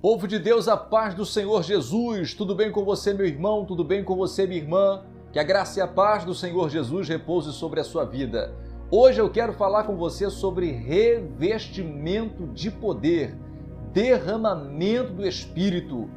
Povo de Deus, a paz do Senhor Jesus, tudo bem com você, meu irmão? Tudo bem com você, minha irmã? Que a graça e a paz do Senhor Jesus repouse sobre a sua vida. Hoje eu quero falar com você sobre revestimento de poder, derramamento do Espírito.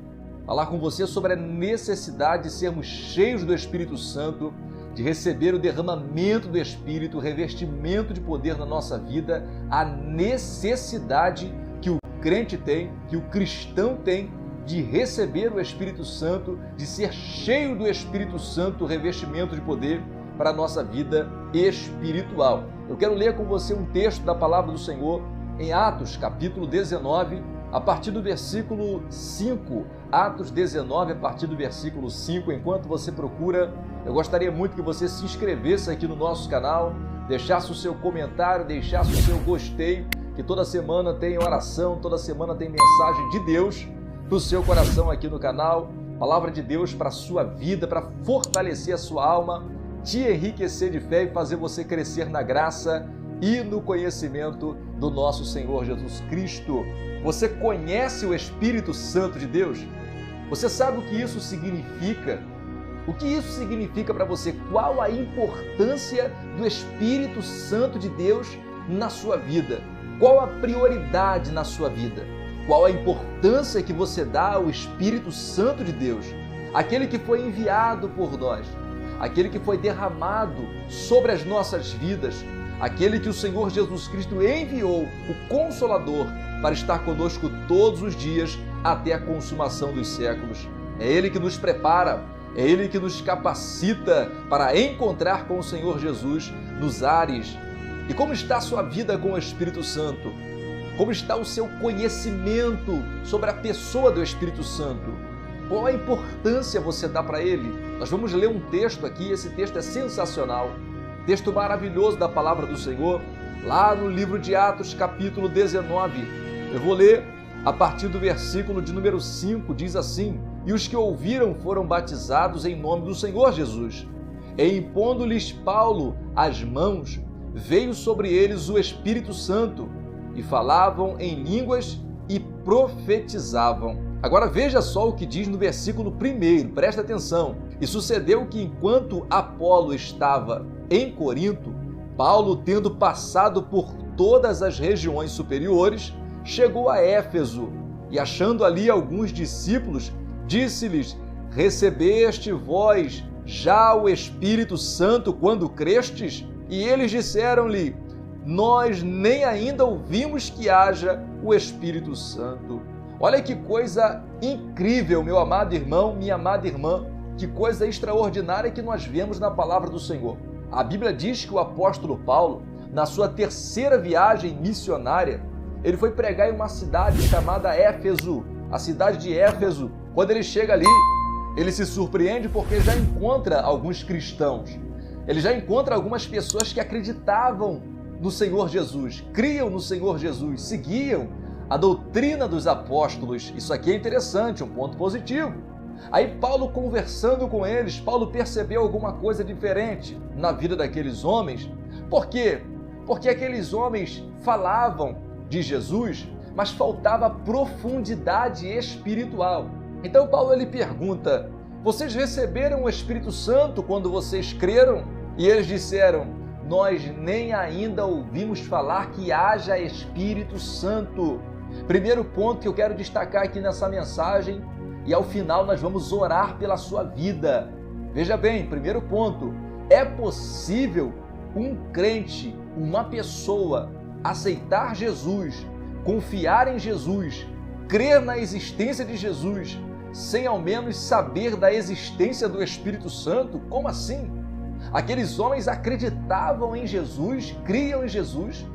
Falar com você sobre a necessidade de sermos cheios do Espírito Santo, de receber o derramamento do Espírito, o revestimento de poder na nossa vida, a necessidade que o crente tem, que o cristão tem, de receber o Espírito Santo, de ser cheio do Espírito Santo, o revestimento de poder para a nossa vida espiritual. Eu quero ler com você um texto da palavra do Senhor em Atos, capítulo 19, a partir do versículo 5. Atos 19, a partir do versículo 5. Enquanto você procura, eu gostaria muito que você se inscrevesse aqui no nosso canal, deixasse o seu comentário, deixasse o seu gostei, que toda semana tem oração, toda semana tem mensagem de Deus para o seu coração aqui no canal, palavra de Deus para a sua vida, para fortalecer a sua alma, te enriquecer de fé e fazer você crescer na graça e no conhecimento do nosso Senhor Jesus Cristo. Você conhece o Espírito Santo de Deus? Você sabe o que isso significa? O que isso significa para você? Qual a importância do Espírito Santo de Deus na sua vida? Qual a prioridade na sua vida? Qual a importância que você dá ao Espírito Santo de Deus? Aquele que foi enviado por nós, aquele que foi derramado sobre as nossas vidas, aquele que o Senhor Jesus Cristo enviou, o Consolador, para estar conosco todos os dias até a consumação dos séculos. É Ele que nos prepara, é Ele que nos capacita para encontrar com o Senhor Jesus nos ares. E como está a sua vida com o Espírito Santo? Como está o seu conhecimento sobre a pessoa do Espírito Santo? Qual a importância você dá para ele? Nós vamos ler um texto aqui, esse texto é sensacional. Texto maravilhoso da palavra do Senhor, lá no livro de Atos, capítulo 19. Eu vou ler a partir do versículo de número 5, diz assim: E os que ouviram foram batizados em nome do Senhor Jesus. E impondo-lhes Paulo as mãos, veio sobre eles o Espírito Santo, e falavam em línguas e profetizavam. Agora veja só o que diz no versículo 1, presta atenção. E sucedeu que enquanto Apolo estava em Corinto, Paulo, tendo passado por todas as regiões superiores, chegou a Éfeso, e achando ali alguns discípulos, disse-lhes: Recebeste vós já o Espírito Santo quando crestes? E eles disseram-lhe: Nós nem ainda ouvimos que haja o Espírito Santo. Olha que coisa incrível, meu amado irmão, minha amada irmã, que coisa extraordinária que nós vemos na palavra do Senhor. A Bíblia diz que o apóstolo Paulo, na sua terceira viagem missionária, ele foi pregar em uma cidade chamada Éfeso, a cidade de Éfeso. Quando ele chega ali, ele se surpreende porque já encontra alguns cristãos. Ele já encontra algumas pessoas que acreditavam no Senhor Jesus, criam no Senhor Jesus, seguiam a doutrina dos apóstolos. Isso aqui é interessante, um ponto positivo. Aí Paulo, conversando com eles, Paulo percebeu alguma coisa diferente na vida daqueles homens. Por quê? Porque aqueles homens falavam de Jesus, mas faltava profundidade espiritual. Então Paulo ele pergunta: Vocês receberam o Espírito Santo quando vocês creram? E eles disseram: Nós nem ainda ouvimos falar que haja Espírito Santo. Primeiro ponto que eu quero destacar aqui nessa mensagem, e ao final nós vamos orar pela sua vida. Veja bem, primeiro ponto: é possível um crente, uma pessoa, aceitar Jesus, confiar em Jesus, crer na existência de Jesus, sem ao menos saber da existência do Espírito Santo? Como assim? Aqueles homens acreditavam em Jesus, criam em Jesus,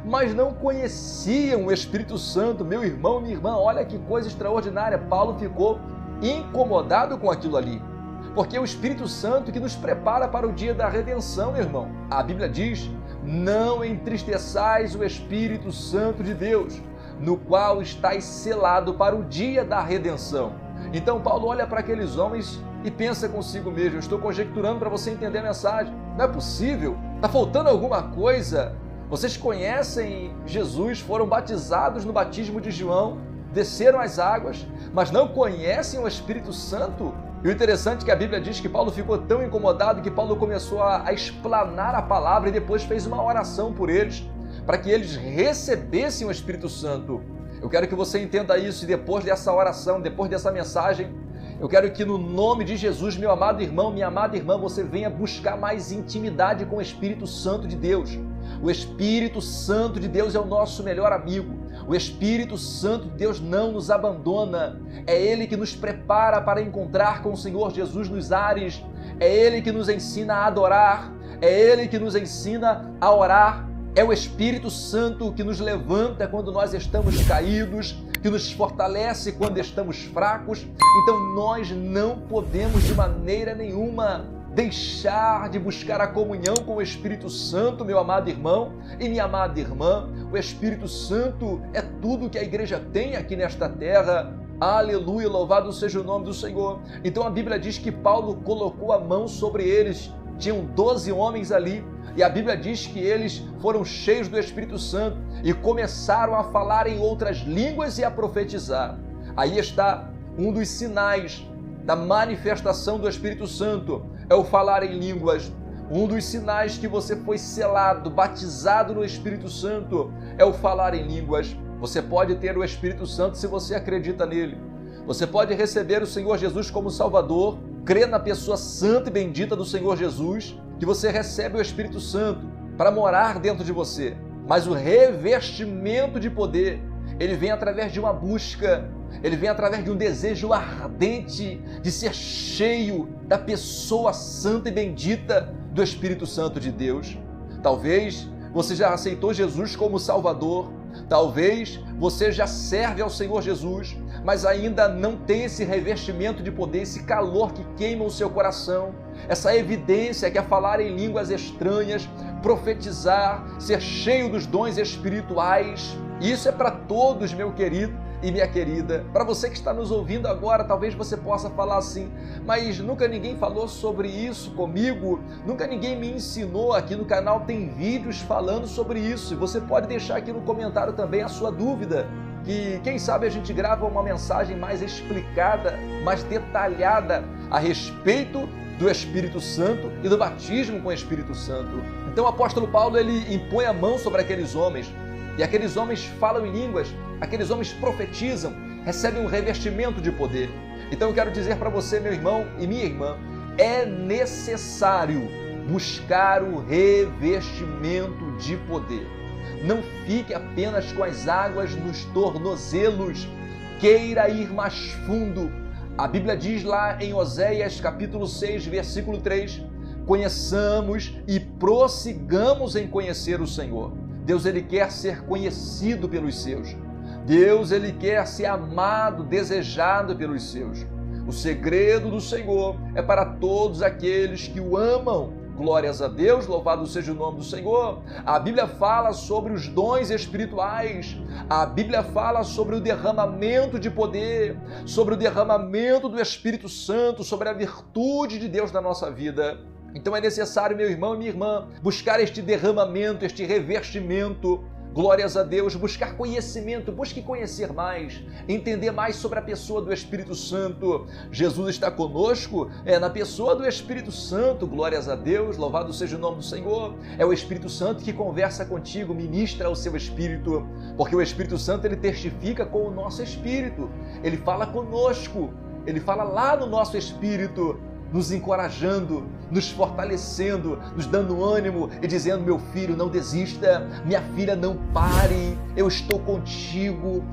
mas não conheciam o Espírito Santo. Meu irmão, minha irmã, olha que coisa extraordinária. Paulo ficou incomodado com aquilo ali, porque é o Espírito Santo que nos prepara para o dia da redenção, meu irmão. A Bíblia diz: Não entristeçais o Espírito Santo de Deus, no qual estáis selado para o dia da redenção. Então Paulo olha para aqueles homens e pensa consigo mesmo: eu estou conjecturando para você entender a mensagem. Não é possível? Está faltando alguma coisa? Vocês conhecem Jesus, foram batizados no batismo de João, desceram às águas, mas não conhecem o Espírito Santo. E o interessante é que a Bíblia diz que Paulo ficou tão incomodado que Paulo começou a explanar a palavra e depois fez uma oração por eles, para que eles recebessem o Espírito Santo. Eu quero que você entenda isso e depois dessa oração, depois dessa mensagem, eu quero que no nome de Jesus, meu amado irmão, minha amada irmã, você venha buscar mais intimidade com o Espírito Santo de Deus. O Espírito Santo de Deus é o nosso melhor amigo. O Espírito Santo de Deus não nos abandona. É Ele que nos prepara para encontrar com o Senhor Jesus nos ares. É Ele que nos ensina a adorar. É Ele que nos ensina a orar. É o Espírito Santo que nos levanta quando nós estamos caídos, que nos fortalece quando estamos fracos. Então nós não podemos de maneira nenhuma deixar de buscar a comunhão com o Espírito Santo, meu amado irmão e minha amada irmã. O Espírito Santo é tudo que a igreja tem aqui nesta terra. Aleluia, louvado seja o nome do Senhor. Então a Bíblia diz que Paulo colocou a mão sobre eles. Tinham 12 homens ali e a Bíblia diz que eles foram cheios do Espírito Santo e começaram a falar em outras línguas e a profetizar. Aí está um dos sinais da manifestação do Espírito Santo, é o falar em línguas. Um dos sinais que você foi selado, batizado no Espírito Santo, é o falar em línguas. Você pode ter o Espírito Santo se você acredita nele. Você pode receber o Senhor Jesus como Salvador, crer na pessoa santa e bendita do Senhor Jesus, que você recebe o Espírito Santo para morar dentro de você. Mas o revestimento de poder, ele vem através de uma busca, ele vem através de um desejo ardente de ser cheio da pessoa santa e bendita do Espírito Santo de Deus. Talvez você já aceitou Jesus como Salvador, talvez você já serve ao Senhor Jesus, mas ainda não tem esse revestimento de poder, esse calor que queima o seu coração, essa evidência que é falar em línguas estranhas, profetizar, ser cheio dos dons espirituais. Isso é para todos, meu querido e minha querida. Para você que está nos ouvindo agora, talvez você possa falar assim, mas nunca ninguém falou sobre isso comigo, nunca ninguém me ensinou. Aqui no canal tem vídeos falando sobre isso e você pode deixar aqui no comentário também a sua dúvida, que quem sabe a gente grava uma mensagem mais explicada, mais detalhada a respeito do Espírito Santo e do batismo com o Espírito Santo. Então o apóstolo Paulo, ele impõe a mão sobre aqueles homens e aqueles homens falam em línguas, aqueles homens profetizam, recebem um revestimento de poder. Então eu quero dizer para você, meu irmão e minha irmã, é necessário buscar o revestimento de poder. Não fique apenas com as águas nos tornozelos, queira ir mais fundo. A Bíblia diz lá em Oséias capítulo 6, versículo 3, conheçamos e prossigamos em conhecer o Senhor. Deus, ele quer ser conhecido pelos seus. Deus, ele quer ser amado, desejado pelos seus. O segredo do Senhor é para todos aqueles que o amam. Glórias a Deus, louvado seja o nome do Senhor. A Bíblia fala sobre os dons espirituais. A Bíblia fala sobre o derramamento de poder, sobre o derramamento do Espírito Santo, sobre a virtude de Deus na nossa vida. Então é necessário, meu irmão e minha irmã, buscar este derramamento, este revestimento. Glórias a Deus, buscar conhecimento, busque conhecer mais, entender mais sobre a pessoa do Espírito Santo. Jesus está conosco, na pessoa do Espírito Santo, glórias a Deus, louvado seja o nome do Senhor. É o Espírito Santo que conversa contigo, ministra o seu Espírito, porque o Espírito Santo, ele testifica com o nosso Espírito, ele fala conosco, ele fala lá no nosso Espírito, nos encorajando, nos fortalecendo, nos dando ânimo e dizendo: meu filho, não desista, minha filha, não pare, eu estou contigo,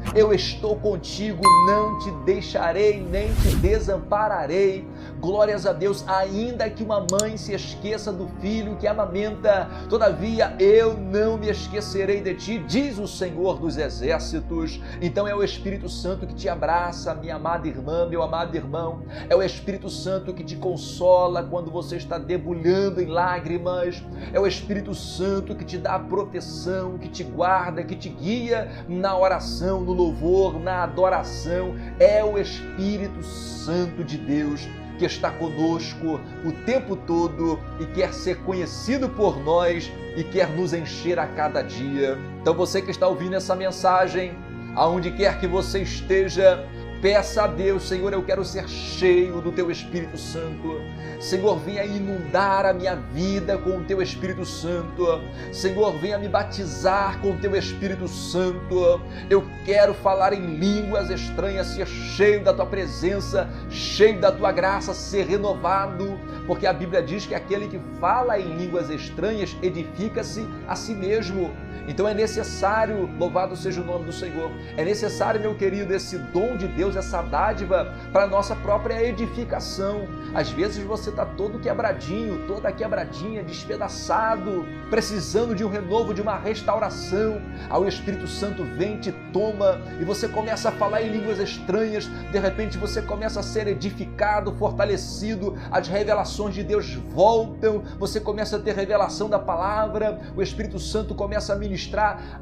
não te deixarei, nem te desampararei. Glórias a Deus, ainda que uma mãe se esqueça do filho que amamenta, todavia eu não me esquecerei de ti, diz o Senhor dos Exércitos. Então é o Espírito Santo que te abraça, minha amada irmã, meu amado irmão, é o Espírito Santo que te consola quando você está debulhando em lágrimas, é o Espírito Santo que te dá a proteção, que te guarda, que te guia na oração, no louvor, na adoração. É o Espírito Santo de Deus que está conosco o tempo todo e quer ser conhecido por nós e quer nos encher a cada dia. Então você que está ouvindo essa mensagem, Aonde quer que você esteja, peça a Deus: Senhor, eu quero ser cheio do Teu Espírito Santo. Senhor, venha inundar a minha vida com o Teu Espírito Santo. Senhor, venha me batizar com o Teu Espírito Santo. Eu quero falar em línguas estranhas, ser cheio da Tua presença, cheio da Tua graça, ser renovado, porque a Bíblia diz que aquele que fala em línguas estranhas edifica-se a si mesmo. Então é necessário, louvado seja o nome do Senhor, é necessário, meu querido, esse dom de Deus, essa dádiva para a nossa própria edificação. Às vezes você está todo quebradinho, toda quebradinha, despedaçado, precisando de um renovo, de uma restauração. Aí o Espírito Santo vem, te toma e você começa a falar em línguas estranhas. De repente você começa a ser edificado, fortalecido, as revelações de Deus voltam, você começa a ter revelação da palavra, o Espírito Santo começa a ministrar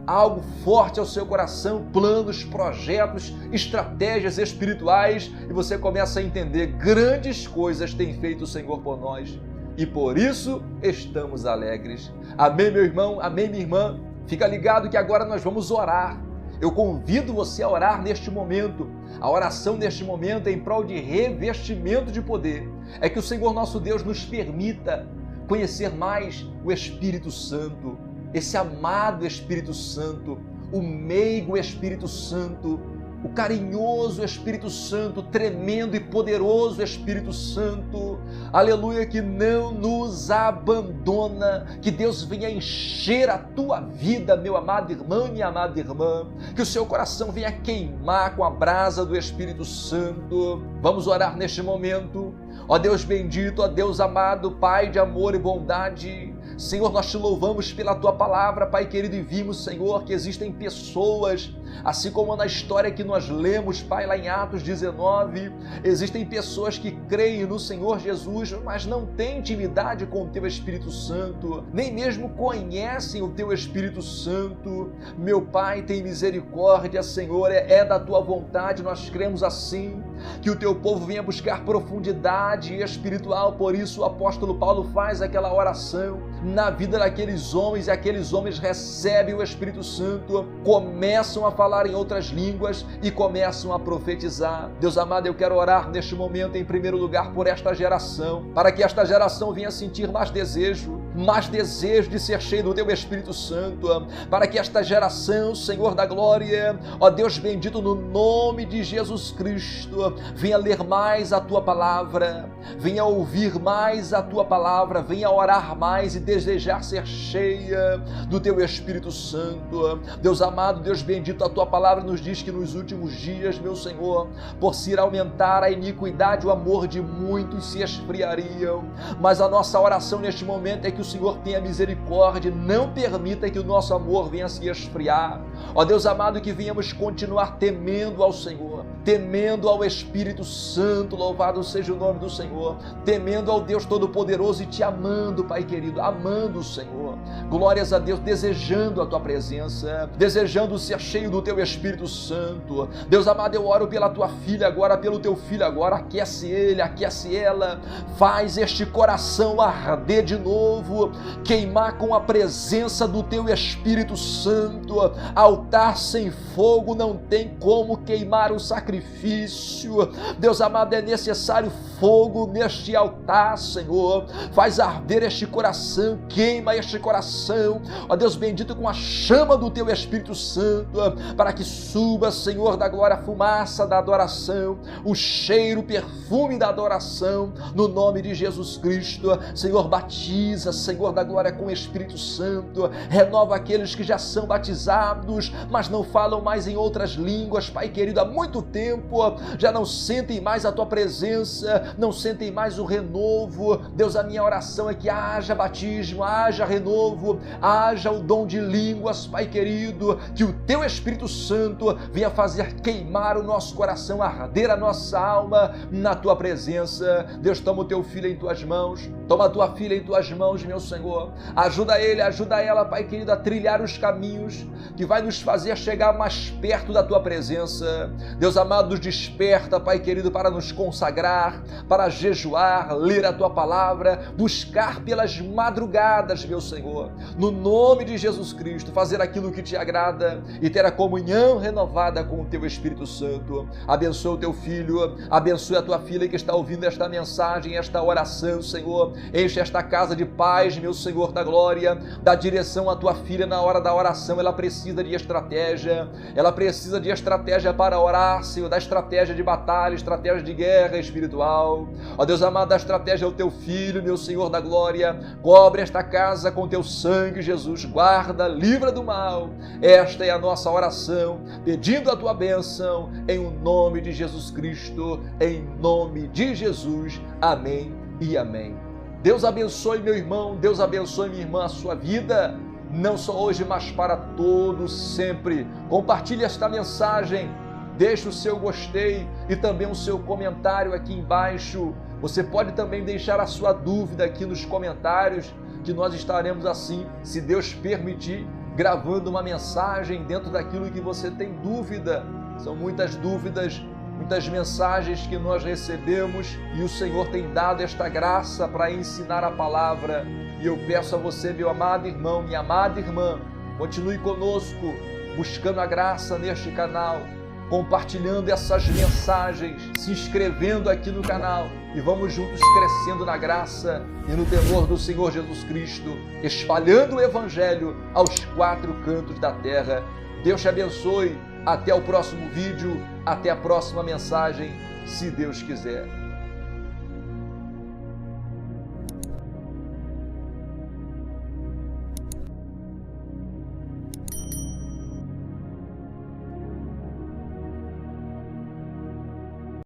algo forte ao seu coração, planos, projetos, estratégias espirituais, e você começa a entender: grandes coisas tem feito o Senhor por nós e por isso estamos alegres. Amém, meu irmão? Amém, minha irmã? Fica ligado que agora nós vamos orar. Eu convido você a orar neste momento. A oração neste momento é em prol de revestimento de poder. É que o Senhor nosso Deus nos permita conhecer mais o Espírito Santo, esse amado Espírito Santo, o meigo Espírito Santo, o carinhoso Espírito Santo, tremendo e poderoso Espírito Santo, aleluia, que não nos abandona. Que Deus venha encher a tua vida, meu amado irmão e minha amada irmã, que o seu coração venha queimar com a brasa do Espírito Santo. Vamos orar neste momento. Ó Deus bendito, ó Deus amado, Pai de amor e bondade, Senhor, nós te louvamos pela Tua palavra, Pai querido, e vimos, Senhor, que existem pessoas, assim como na história que nós lemos, Pai, lá em Atos 19, existem pessoas que creem no Senhor Jesus, mas não têm intimidade com o Teu Espírito Santo, nem mesmo conhecem o Teu Espírito Santo. Meu Pai, tem misericórdia, Senhor, é da Tua vontade, nós cremos assim, que o Teu povo venha buscar profundidade espiritual. Por isso o apóstolo Paulo faz aquela oração na vida daqueles homens, e aqueles homens recebem o Espírito Santo, começam a falar em outras línguas e começam a profetizar. Deus amado, eu quero orar neste momento em primeiro lugar por esta geração, para que esta geração venha sentir mais desejo de ser cheio do Teu Espírito Santo, para que esta geração, Senhor da glória, ó Deus bendito, no nome de Jesus Cristo, venha ler mais a Tua palavra, venha ouvir mais a Tua palavra, venha orar mais e desejar ser cheia do Teu Espírito Santo. Deus amado, Deus bendito, a Tua palavra nos diz que nos últimos dias, meu Senhor, por se aumentar a iniquidade, o amor de muitos se esfriariam, mas a nossa oração neste momento é que o Senhor tenha misericórdia, não permita que o nosso amor venha se esfriar. Ó Deus amado, que venhamos continuar temendo ao Senhor, temendo ao Espírito Santo, louvado seja o nome do Senhor, temendo ao Deus Todo-Poderoso e te amando, Pai querido, amando o Senhor. Glórias a Deus, desejando a Tua presença, desejando ser cheio do Teu Espírito Santo. Deus amado, eu oro pela Tua filha agora, pelo Teu filho agora, aquece ele, aquece ela, faz este coração arder de novo, queimar com a presença do Teu Espírito Santo. Altar sem fogo não tem como queimar o sacrifício. Deus amado, é necessário fogo neste altar, Senhor. Faz arder este coração, queima este coração, ó Deus bendito, com a chama do Teu Espírito Santo, para que suba, Senhor da glória, a fumaça da adoração, o cheiro, o perfume da adoração, no nome de Jesus Cristo. Senhor, batiza, Senhor da glória, com o Espírito Santo, renova aqueles que já são batizados, mas não falam mais em outras línguas, Pai querido, há muito tempo, já não sentem mais a Tua presença, não sentem mais o renovo. Deus, a minha oração é que haja batismo, haja renovo, haja o dom de línguas, Pai querido, que o Teu Espírito Santo venha fazer queimar o nosso coração, arder a nossa alma na Tua presença. Deus, toma o Teu filho em Tuas mãos, Toma a tua filha em tuas mãos, meu Senhor. Ajuda ele, ajuda ela, Pai querido, a trilhar os caminhos que vai nos fazer chegar mais perto da tua presença. Deus amado, nos desperta, Pai querido, para nos consagrar, para jejuar, ler a tua palavra, buscar pelas madrugadas, meu Senhor. No nome de Jesus Cristo, fazer aquilo que te agrada e ter a comunhão renovada com o teu Espírito Santo. Abençoa o teu filho, abençoe a tua filha que está ouvindo esta mensagem, esta oração, Senhor. Enche esta casa de paz, meu Senhor da glória. Dá direção à tua filha na hora da oração. Ela precisa de estratégia. Ela precisa de estratégia para orar, Senhor. Da estratégia de batalha, estratégia de guerra espiritual. Ó Deus amado, dá estratégia ao teu filho, meu Senhor da glória. Cobre esta casa com teu sangue, Jesus. Guarda, livra do mal. Esta é a nossa oração, pedindo a tua bênção em o nome de Jesus Cristo, em nome de Jesus. Amém e amém. Deus abençoe meu irmão, Deus abençoe minha irmã, a sua vida, não só hoje, mas para todos sempre. Compartilhe esta mensagem, deixe o seu gostei e também o seu comentário aqui embaixo. Você pode também deixar a sua dúvida aqui nos comentários, que nós estaremos assim, se Deus permitir, gravando uma mensagem dentro daquilo que você tem dúvida. São muitas dúvidas, muitas mensagens que nós recebemos e o Senhor tem dado esta graça para ensinar a palavra. E eu peço a você, meu amado irmão, minha amada irmã, continue conosco, buscando a graça neste canal, compartilhando essas mensagens, se inscrevendo aqui no canal e vamos juntos crescendo na graça e no temor do Senhor Jesus Cristo, espalhando o Evangelho aos quatro cantos da terra. Deus te abençoe. Até o próximo vídeo, até a próxima mensagem, se Deus quiser.